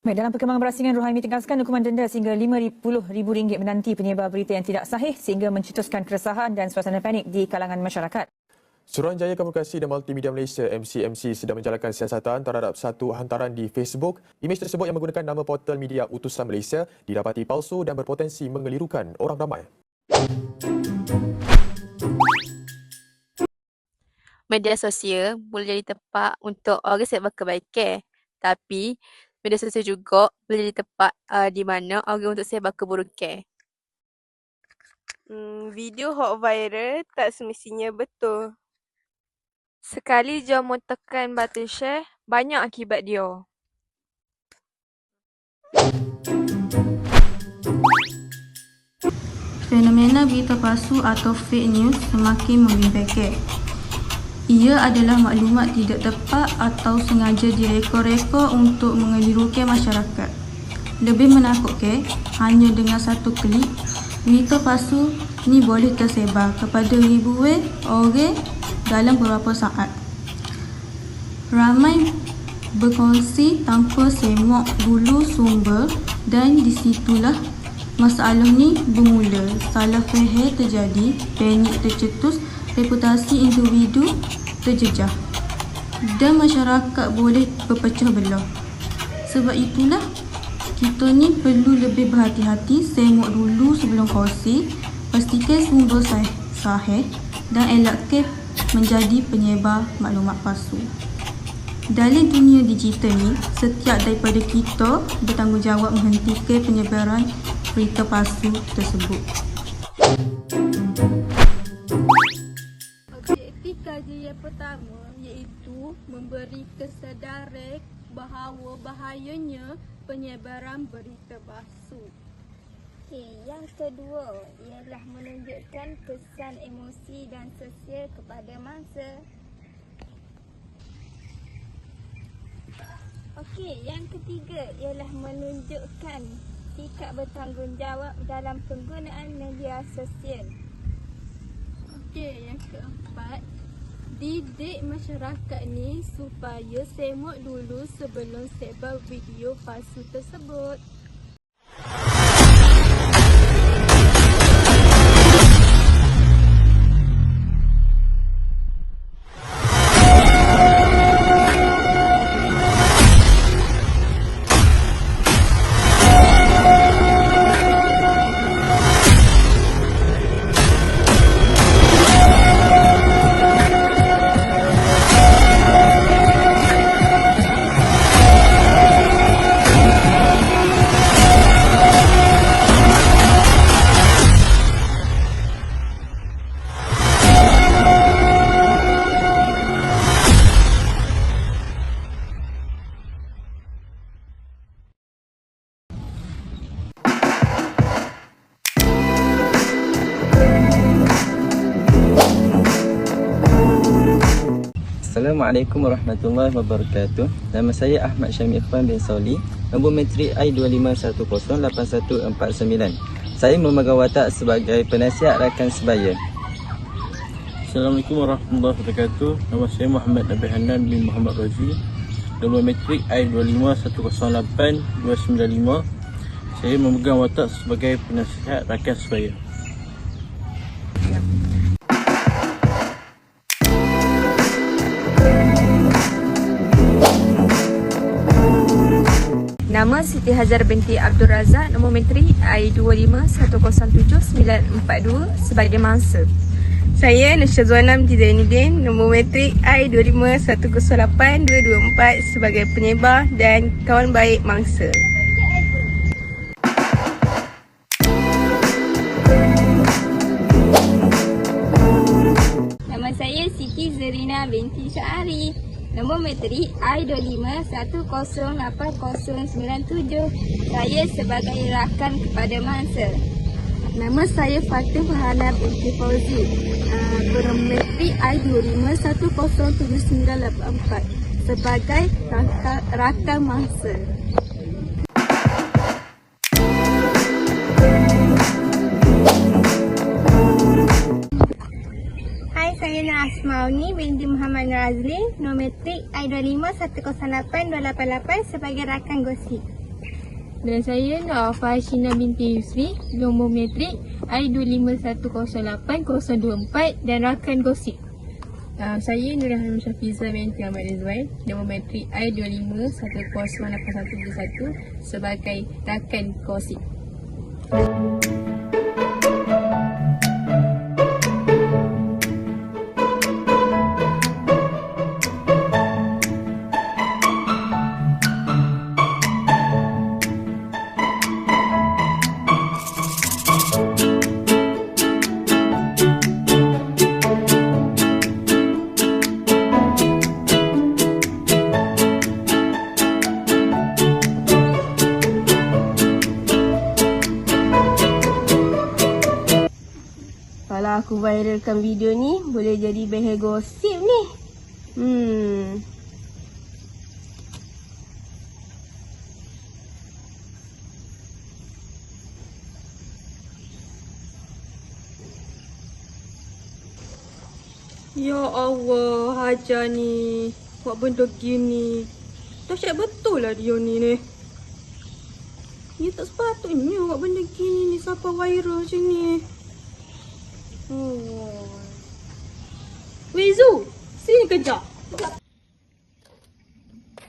Baik, dalam perkembangan berasingan, Rohaimi tegaskan hukuman denda sehingga RM50,000 menanti penyebar berita yang tidak sahih sehingga mencetuskan keresahan dan suasana panik di kalangan masyarakat. Suruhanjaya Komunikasi dan Multimedia Malaysia MCMC sedang menjalankan siasatan terhadap satu hantaran di Facebook. Imej tersebut yang menggunakan nama portal media Utusan Malaysia didapati palsu dan berpotensi mengelirukan orang ramai. Media sosial boleh jadi tempat untuk orang sebar kebaikan. Tapi media sosial juga boleh jadi tempat di mana orang untuk sebar keburukan. Video hot viral tak semestinya betul. Sekali jom tekan button share, banyak akibat dia. Fenomena berita palsu atau fake news semakin membimbangkan. Ia adalah maklumat tidak tepat atau sengaja direka-reka untuk mengelirukan masyarakat. Lebih menakutkan, hanya dengan satu klik, berita palsu ni boleh tersebar kepada ribuan orang dalam beberapa saat. Ramai berkongsi tanpa semak dulu sumber dan di situlah masalah ni bermula. Salah faham terjadi, panik tercetus, reputasi individu terjejah dan masyarakat boleh berpecah belah. Sebab itulah kita ni perlu lebih berhati-hati, semak dulu sebelum kongsi, pastikan sumber sahih dan elakkan menjadi penyebar maklumat palsu. Dalam dunia digital ni, setiap daripada kita bertanggungjawab menghentikan penyebaran berita palsu tersebut. Objektif kajian pertama iaitu memberi kesedaran bahawa bahayanya penyebaran berita palsu. Yang kedua ialah menunjukkan kesan emosi dan sosial kepada mangsa. Yang ketiga ialah menunjukkan sikap bertanggungjawab dalam penggunaan media sosial. Yang keempat, didik masyarakat ni supaya semak dulu sebelum sebar video palsu tersebut. Assalamualaikum warahmatullahi wabarakatuh. Nama saya Ahmad Syamil Ikhwan bin Sauli, nombor matrik I25108149. Saya memegang watak sebagai penasihat rakan sebaya. Assalamualaikum warahmatullahi wabarakatuh. Nama saya Muhammad Nabi Hanan bin Muhammad Razi, nombor matrik I25108295. Saya memegang watak sebagai penasihat rakan sebaya. Nama Siti Hajar binti Abdul Razak, nombor matrik I25107942 sebagai mangsa. Saya Nusya Zuanam Zainuddin, nombor matrik I25108224 sebagai penyebar dan kawan baik mangsa. Nama saya Siti Zerina binti Syahari, nombor matrik I25108097. Saya sebagai rakan kepada mangsa. Nama saya Fatim Farhana binti Fauzi, bermatrik I25107984 sebagai rakan mangsa. Saya Nur Asmauni binti Muhammad Nur Azli, nombor matrik I25108288 sebagai rakan gosip. Dan saya Nur Fahashina binti Yusri, nombor metrik I25108024 dan rakan gosip. Saya Nurul Syafiza binti Ahmad Rizwan, nombor metrik I25108171 sebagai rakan gosip. Kalau aku viralkan video ni, boleh jadi behel gosip ni. Ya Allah, Hajar ni buat benda gini. Dahsyat betul lah dia ni. Dia tak sepatutnya buat benda gini ni sampai viral macam ni. Weh Zu, sini kejap.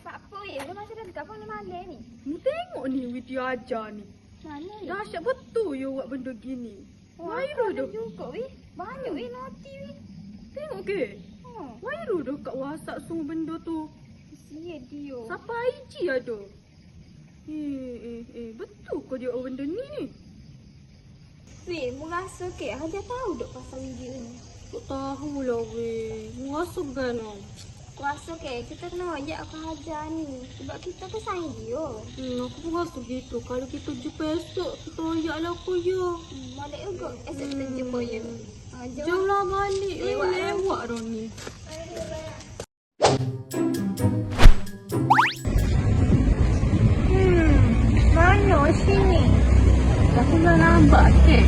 Pak apa ya? Dia macam dah dekat mana malam ni? Ni tengok ni video Hajar ni. Mana ni? Dahsyat betul you buat benda gini. Viral dah. Juga weh. Banyak weh naughty weh. Tengok ke? Viral dah kat WhatsApp semua benda tu. Sia dia. Sampai IG ada. Betul kau dia buat benda ni? Weh, mu rasa ke Hajar tahu duk pasal video ni? Tak tahulah weh. Mu rasa kan? Aku rasa ke kita kena ajak aku Hajar ni. Sebab kita tu sayang dia. Aku pun rasa gitu. Kalau kita jumpa esok, kita ajaklah aku ya. Balik juga. Esok kita jumpa ya. Jomlah balik. Lewat dah ni. Mana sini? Aku dah nampak ke?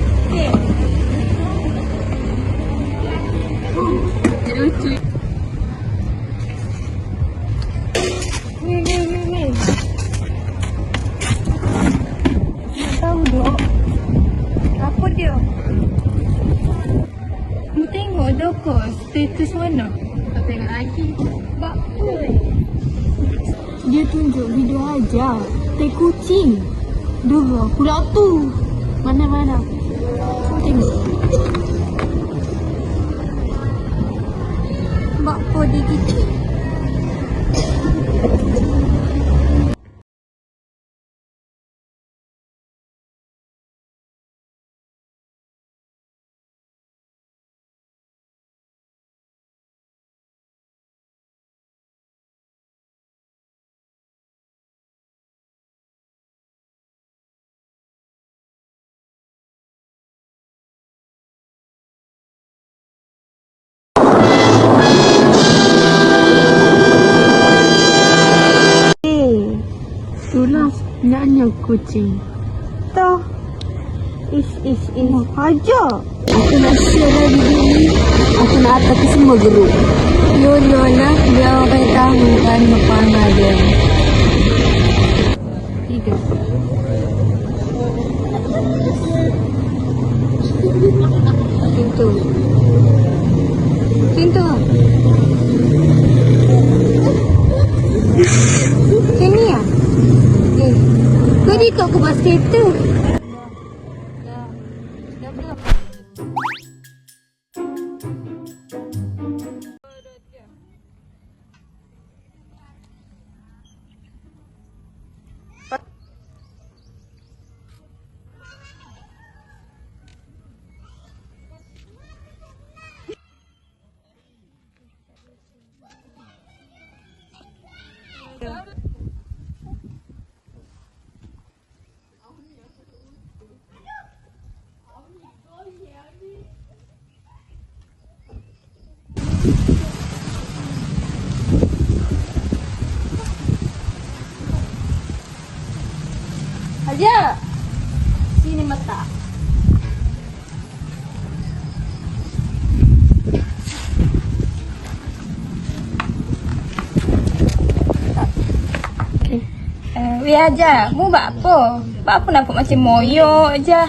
Lucu. Ni. Tahu dok. Apa dia? Mu tengok dok ke status mana? Tak tengok lagi. Apa? Dia tunjuk video Hajar. Tai kucing. Dua pula tu. Mana? Tengok. Mak po dia gitu. Itulah sebenarnya kucing. Tahu. Hajar. Aku nak share lah video ni. Aku nak atas ke semua grup. Yono lah, dia orang tahu kan perangai dia. 3. Pintu. Sini ya? Kau ni kat aku buat status. Hajar. Sini mata. aja. Mu buat apa? Buat apa nampak macam moyok je?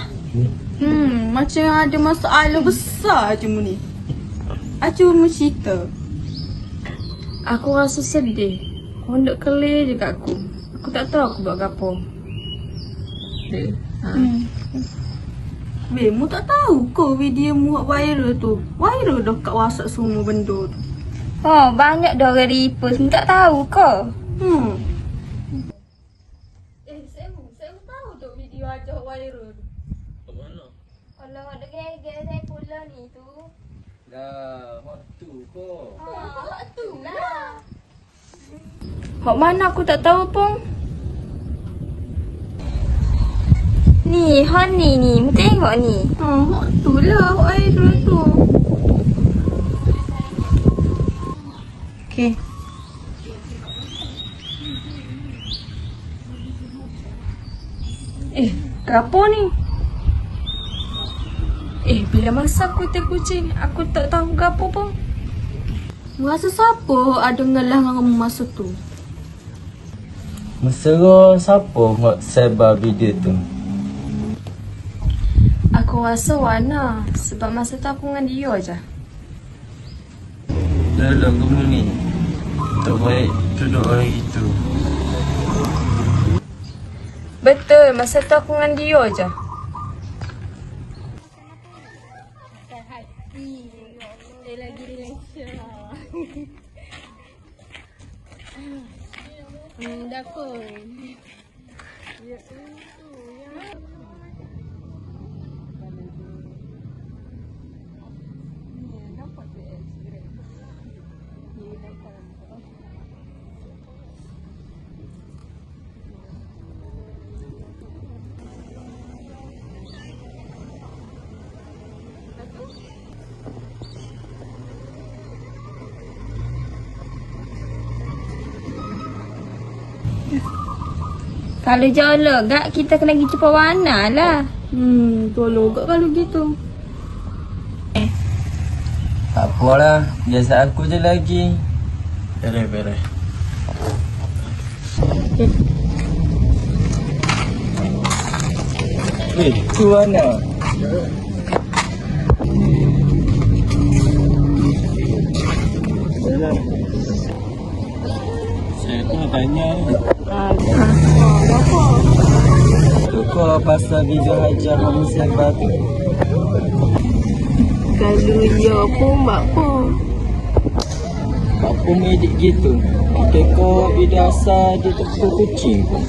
Macam ada masalah besar je mu ni. Acu mu cerita. Aku rasa sedih. Hondak kelih je kat aku. Aku tak tahu aku buat apa. Mu tak tahu ke video mu buat viral tu? Viral dah kat WhatsApp semua benda tu. Oh, banyak dah orang repost. Mu tak tahu ke? Saya tahu tu video ajak viral tu. Kalau ada gaya-gaya saya pula ni tu. Dah, waktu kok. Waktu lah. Hak mana aku tak tahu pun. Ni, Honey ni. Mu tengok ni. Tu lah viral tu. Okey. Gapo ni? Bila masa aku kucing, aku tak tahu gapo pun. Rasa siapa ada ngalah dengan kamu masa tu? Mesra siapa nak sebar video tu? Aku rasa Wana. Sebab masa tu aku dengan dia je. Dah lah kamu ni. Tak baik duduk orang gitu. Betul, masa tu aku dengan dia je. Dah pun. Kalau jolok gak, kita kena pergi jumpa Wana lah. Tolong gak kalau gitu. Tak apalah, biasa aku je lagi. Beres. Tu mana? Saya tu nak tanya. Tu kau pasal video hajah kamu sebar tu. Kalau ya pun mak pun. Apa medik gitu? Kita kau video asal dia tepuk kucing pun.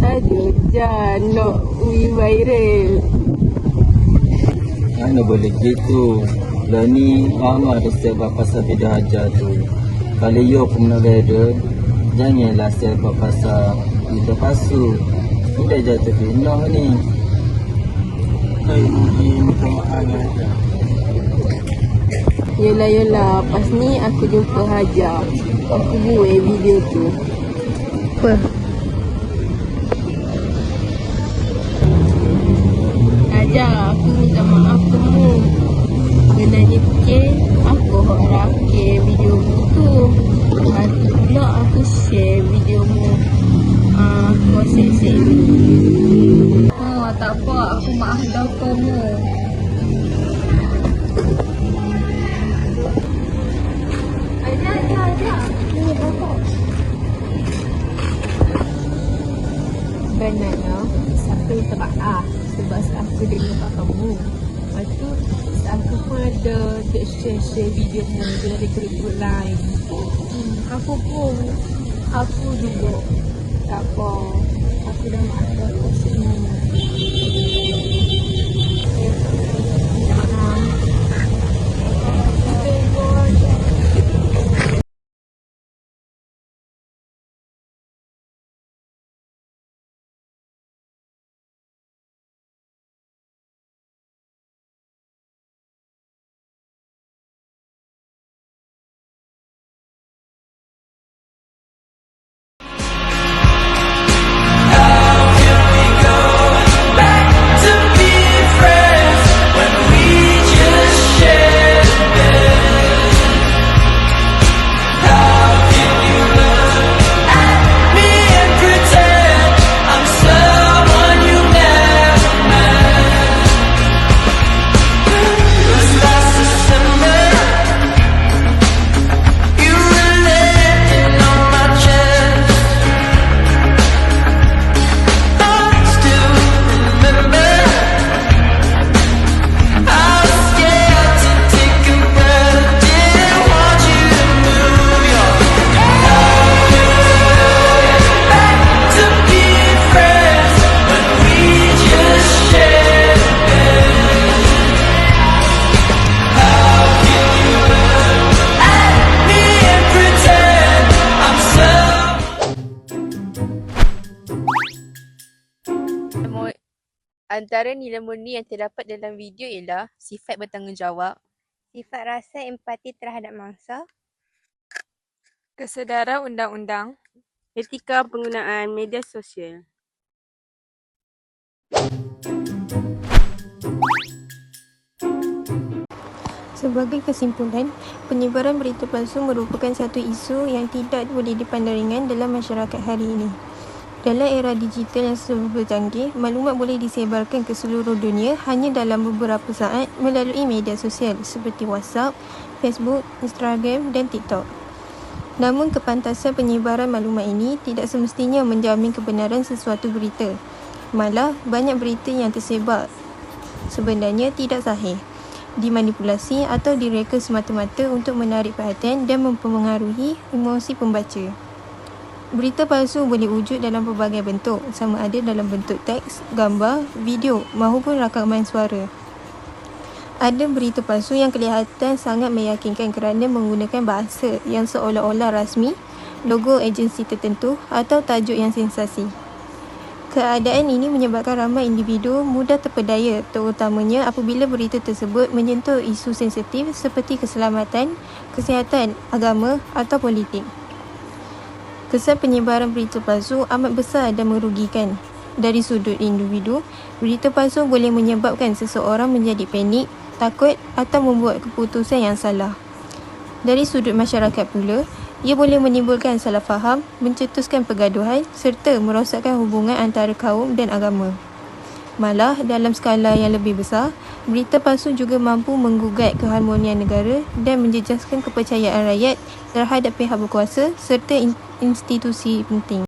Ada je nak viral. Mana boleh gitu? Lah ni lama ada sebar pasal video hajah tu. Kalau you pun nak viral, janganlah sebar pasal video palsu. Kita jatuh fitnah ni. Saya pergi minta maaf dengan Hajar. Yelah, pas ni aku jumpa Hajar. Aku buat video tu. Apa? Hajar, aku minta maaf kamu. Kena fikir aku hak rakit video tu. Lepas tu pula aku share video mu. Aku asyik-asyik ni. Tak apa, aku maaf dah kamu. Ajar. Ni apa? Sebenarnya, aku minta maaf sebab aku dengar kat kamu. Lepas tu, aku pun ada share video mu dari grup lain. Aku pun, aku juga. Tak apa, aku dah maafkan kau semua. To Antara nilai murni yang terdapat dalam video ialah sifat bertanggungjawab, Sifat rasa empati terhadap mangsa. Kesedaran undang-undang. Etika penggunaan media sosial. Sebagai kesimpulan, penyebaran berita palsu merupakan satu isu yang tidak boleh dipandang ringan dalam masyarakat hari ini. Dalam era digital yang serba canggih, maklumat boleh disebarkan ke seluruh dunia hanya dalam beberapa saat melalui media sosial seperti WhatsApp, Facebook, Instagram dan TikTok. Namun kepantasan penyebaran maklumat ini tidak semestinya menjamin kebenaran sesuatu berita. Malah, banyak berita yang tersebar sebenarnya tidak sahih, dimanipulasi atau direka semata-mata untuk menarik perhatian dan mempengaruhi emosi pembaca. Berita palsu boleh wujud dalam pelbagai bentuk, sama ada dalam bentuk teks, gambar, video maupun rakaman suara. Ada berita palsu yang kelihatan sangat meyakinkan kerana menggunakan bahasa yang seolah-olah rasmi, logo agensi tertentu atau tajuk yang sensasi. Keadaan ini menyebabkan ramai individu mudah terpedaya, terutamanya apabila berita tersebut menyentuh isu sensitif seperti keselamatan, kesihatan, agama atau politik. Kesan penyebaran berita palsu amat besar dan merugikan. Dari sudut individu, berita palsu boleh menyebabkan seseorang menjadi panik, takut atau membuat keputusan yang salah. Dari sudut masyarakat pula, ia boleh menimbulkan salah faham, mencetuskan pergaduhan serta merosakkan hubungan antara kaum dan agama. Malah, dalam skala yang lebih besar, berita palsu juga mampu menggugat keharmonian negara dan menjejaskan kepercayaan rakyat terhadap pihak berkuasa serta institusi penting.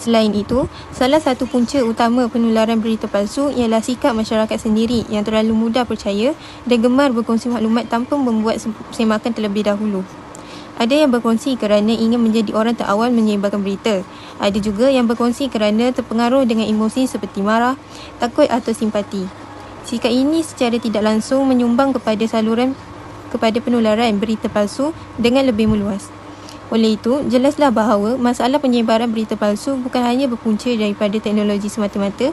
Selain itu, salah satu punca utama penularan berita palsu ialah sikap masyarakat sendiri yang terlalu mudah percaya dan gemar berkongsi maklumat tanpa membuat semakan terlebih dahulu. Ada yang berkongsi kerana ingin menjadi orang terawal menyebarkan berita. Ada juga yang berkongsi kerana terpengaruh dengan emosi seperti marah, takut atau simpati. Sikap ini secara tidak langsung menyumbang kepada penularan berita palsu dengan lebih meluas. Oleh itu, jelaslah bahawa masalah penyebaran berita palsu bukan hanya berpunca daripada teknologi semata-mata,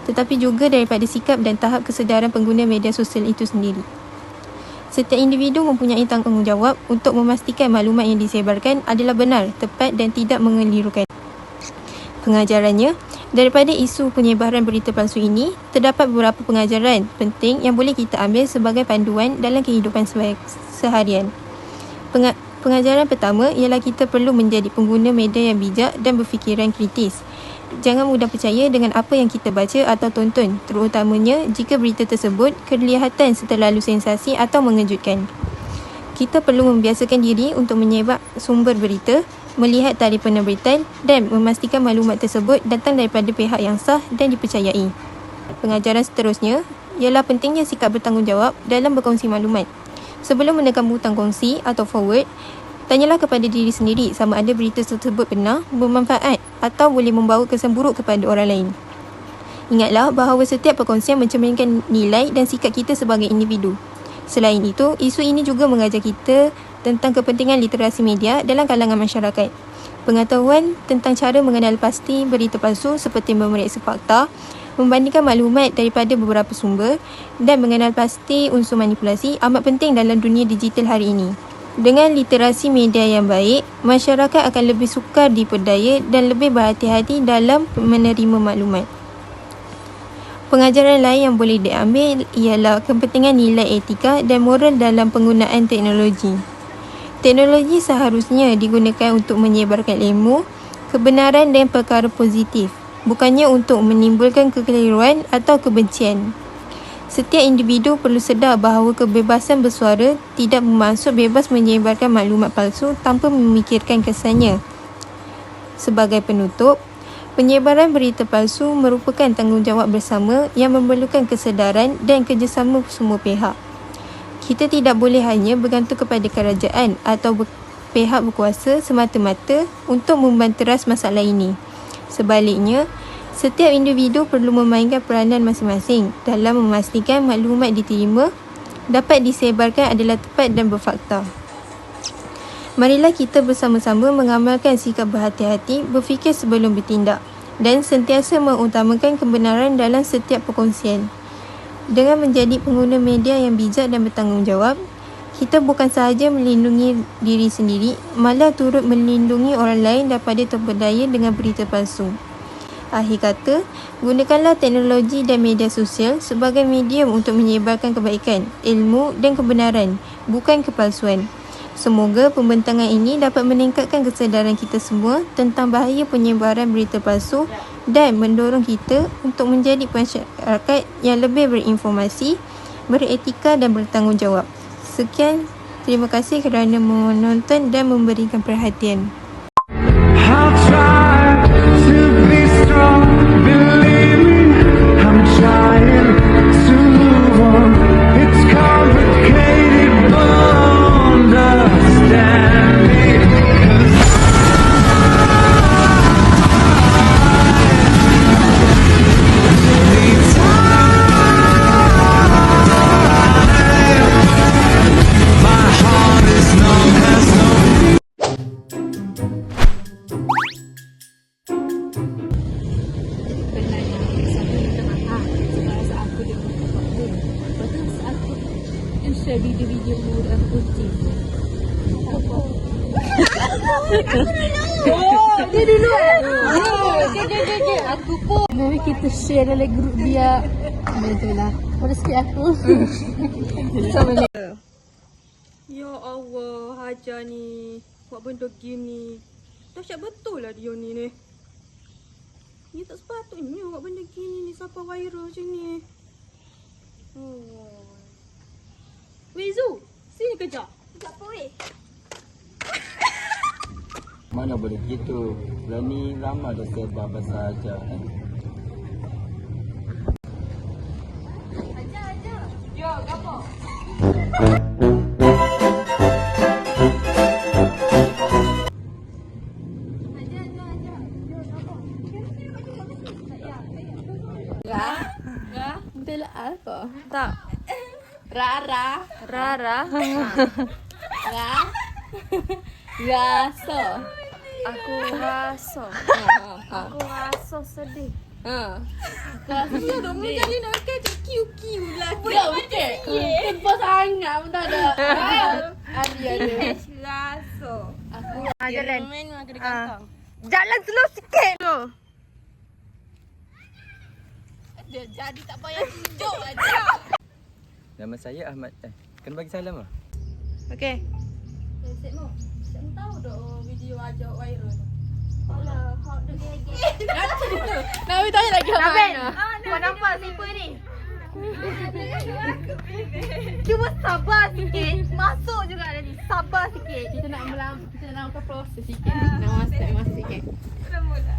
tetapi juga daripada sikap dan tahap kesedaran pengguna media sosial itu sendiri. Setiap individu mempunyai tanggungjawab untuk memastikan maklumat yang disebarkan adalah benar, tepat dan tidak mengelirukan. Pengajarannya, daripada isu penyebaran berita palsu ini, terdapat beberapa pengajaran penting yang boleh kita ambil sebagai panduan dalam kehidupan seharian. Pengajaran pertama ialah kita perlu menjadi pengguna media yang bijak dan berfikiran kritis. Jangan mudah percaya dengan apa yang kita baca atau tonton, terutamanya jika berita tersebut kelihatan terlalu sensasi atau mengejutkan. Kita perlu membiasakan diri untuk menyebar sumber berita, melihat tarikh penerbitan dan memastikan maklumat tersebut datang daripada pihak yang sah dan dipercayai. Pengajaran seterusnya ialah pentingnya sikap bertanggungjawab dalam berkongsi maklumat. Sebelum menekan butang kongsi atau forward, tanyalah kepada diri sendiri sama ada berita tersebut benar, bermanfaat atau boleh membawa kesan buruk kepada orang lain. Ingatlah bahawa setiap perkongsian mencerminkan nilai dan sikap kita sebagai individu. Selain itu, isu ini juga mengajar kita tentang kepentingan literasi media dalam kalangan masyarakat. Pengetahuan tentang cara mengenal pasti berita palsu seperti memeriksa fakta, membandingkan maklumat daripada beberapa sumber dan mengenal pasti unsur manipulasi amat penting dalam dunia digital hari ini. Dengan literasi media yang baik, masyarakat akan lebih sukar diperdaya dan lebih berhati-hati dalam menerima maklumat. Pengajaran lain yang boleh diambil ialah kepentingan nilai etika dan moral dalam penggunaan teknologi. Teknologi seharusnya digunakan untuk menyebarkan ilmu, kebenaran dan perkara positif, bukannya untuk menimbulkan kekeliruan atau kebencian. Setiap individu perlu sedar bahawa kebebasan bersuara tidak bermaksud bebas menyebarkan maklumat palsu tanpa memikirkan kesannya. Sebagai penutup, penyebaran berita palsu merupakan tanggungjawab bersama yang memerlukan kesedaran dan kerjasama semua pihak. Kita tidak boleh hanya bergantung kepada kerajaan atau pihak berkuasa semata-mata untuk membanteras masalah ini. Sebaliknya, setiap individu perlu memainkan peranan masing-masing dalam memastikan maklumat diterima, dapat disebarkan adalah tepat dan berfakta. Marilah kita bersama-sama mengamalkan sikap berhati-hati, berfikir sebelum bertindak. dan sentiasa mengutamakan kebenaran dalam setiap perkongsian. Dengan menjadi pengguna media yang bijak dan bertanggungjawab, kita bukan sahaja melindungi diri sendiri, malah turut melindungi orang lain daripada terpedaya dengan berita palsu. Akhir kata, gunakanlah teknologi dan media sosial sebagai medium untuk menyebarkan kebaikan, ilmu dan kebenaran, bukan kepalsuan. Semoga pembentangan ini dapat meningkatkan kesedaran kita semua tentang bahaya penyebaran berita palsu dan mendorong kita untuk menjadi masyarakat yang lebih berinformasi, beretika dan bertanggungjawab. Sekian, terima kasih kerana menonton dan memberikan perhatian. Share video-video dengan kucing. Dia dulu Okay. Aku pun. Mari kita share dalam grup dia. Betul lah. Pada sikit aku. Ya Allah, Hajar ni buat benda gini. Dahsyat betul lah dia ni. Ni tak sepatutnya buat benda gini ni sampai viral macam ni. Oh. Weh Zu, sini kejap. Kejap apa weh? Mana boleh gitu. Lah ni lama dah sebar pasal Hajar kan. Ajar. Ya, apa? Betul apa? Tak. Rara. Rasa. Aku rasa. Aku rasa sedih. Rasa dah mula jadi nak pakai QQ lah. Ya, okey. Tempat sangat pun tak ada. Ada. Rasa. Aku jalan. Main kena kantang. Jalan slow sikit tu. Dia jadi tak payah tunjuk aja. Nama saya Ahmad. Kena bagi salam ah. Okey. Sik mo. Tak tahu dah video ajak viral. Alah, hot dog gege. Nak tanya lagi mana? Kau nampak siapa ni? Cuma sabar sikit. Masuk juga tadi. Sabar sikit. Kita nak proses sikit. Nak masak sikit. Dah mula.